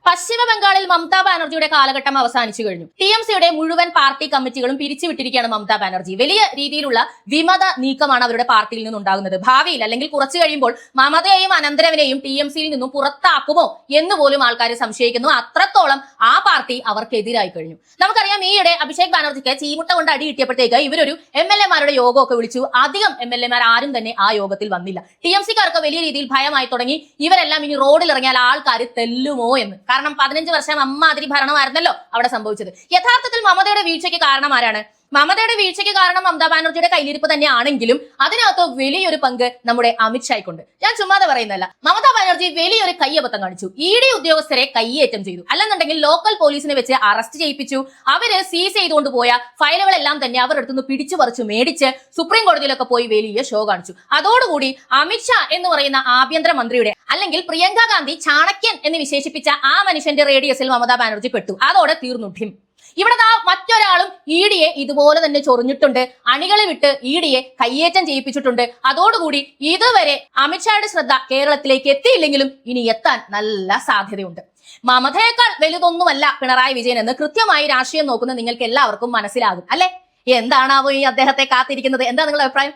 പശ്ചിമ ബംഗാളിൽ മമതാ ബാനർജിയുടെ കാലഘട്ടം അവസാനിച്ചു കഴിഞ്ഞു. ടിഎംസിയുടെ മുഴുവൻ പാർട്ടി കമ്മിറ്റികളും പിരിച്ചുവിട്ടിരിക്കുകയാണ് മമതാ ബാനർജി. വലിയ രീതിയിലുള്ള വിമത നീക്കമാണ് അവരുടെ പാർട്ടിയിൽ നിന്നുണ്ടാകുന്നത്. ഭാവിയിൽ അല്ലെങ്കിൽ കുറച്ചു കഴിയുമ്പോൾ മമതയെയും അനന്തരവനെയും ടിഎംസിയിൽ നിന്നും പുറത്താക്കുമോ എന്ന് പോലും ആൾക്കാർ സംശയിക്കുന്നു. അത്രത്തോളം ആ പാർട്ടി അവർക്കെതിരായി കഴിഞ്ഞു. നമുക്കറിയാം, ഈയിടെ അഭിഷേക് ബാനർജിക്ക് ചീമുട്ട കൊണ്ട് അടി കിട്ടിയപ്പോഴത്തേക്ക് ഇവരൊരു MLA-മാരുടെ യോഗമൊക്കെ വിളിച്ചു. അധികം MLA-മാർ ആരും തന്നെ ആ യോഗത്തിൽ വന്നില്ല. ടിഎംസിക്കാർക്ക് വലിയ രീതിയിൽ ഭയമായി തുടങ്ങി. ഇവരെല്ലാം ഇനി റോഡിൽ ഇറങ്ങിയാൽ ആൾക്കാർ തെല്ലുമോ എന്ന്. കാരണം 15 വർഷം അമ്മാതിരി ഭരണമായിരുന്നല്ലോ അവിടെ സംഭവിച്ചത്. യഥാർത്ഥത്തിൽ മമതയുടെ വീഴ്ചയ്ക്ക് കാരണം ആരാണ്? മമതയുടെ വീഴ്ചയ്ക്ക് കാരണം മമതാ ബാനർജിയുടെ കയ്യിലിരിപ്പ് തന്നെയാണെങ്കിലും അതിനകത്ത് വലിയൊരു പങ്ക് നമ്മുടെ അമിത്ഷായ്ക്കുണ്ട്. ഞാൻ ചുമ്മാതെ പറയുന്നതല്ല. മമതാ ബാനർജി വലിയൊരു കയ്യബദ്ധം കാണിച്ചു. ED ഉദ്യോഗസ്ഥരെ കയ്യേറ്റം ചെയ്തു. അല്ലെന്നുണ്ടെങ്കിൽ ലോക്കൽ പോലീസിനെ വെച്ച് അറസ്റ്റ് ചെയ്യിപ്പിച്ചു. അവര് സീസ് ചെയ്തുകൊണ്ട് പോയ ഫയലുകളെല്ലാം തന്നെ അവരുടെ അടുത്തുനിന്ന് പിടിച്ചു പറിച്ചു മേടിച്ച് സുപ്രീം കോടതിയിലൊക്കെ പോയി വലിയ ഷോ കാണിച്ചു. അതോടുകൂടി അമിത്ഷാ എന്ന് പറയുന്ന ആഭ്യന്തരമന്ത്രിയുടെ അല്ലെങ്കിൽ പ്രിയങ്ക ഗാന്ധി ചാണക്യൻ എന്ന് വിശേഷിപ്പിച്ച ആ മനുഷ്യന്റെ റേഡിയസിൽ മമതാ ബാനർജി പെട്ടു. അതോടെ തീർന്നു. ഇവിടെ മറ്റൊരാളും EDയെ ഇതുപോലെ തന്നെ ചൊറിഞ്ഞിട്ടുണ്ട്. അണികളെ വിട്ട് EDയെ കയ്യേറ്റം ചെയ്യിപ്പിച്ചിട്ടുണ്ട്. അതോടുകൂടി ഇതുവരെ അമിത്ഷായുടെ ശ്രദ്ധ കേരളത്തിലേക്ക് എത്തിയില്ലെങ്കിലും ഇനി എത്താൻ നല്ല സാധ്യതയുണ്ട്. മമതയേക്കാൾ വലുതൊന്നുമല്ല പിണറായി വിജയൻ എന്ന് കൃത്യമായി രാഷ്ട്രീയം നോക്കുന്ന നിങ്ങൾക്ക് എല്ലാവർക്കും മനസ്സിലാകും അല്ലെ? എന്താണാവോ ഈ അദ്ദേഹത്തെ കാത്തിരിക്കുന്നത്? എന്താ നിങ്ങളുടെ അഭിപ്രായം?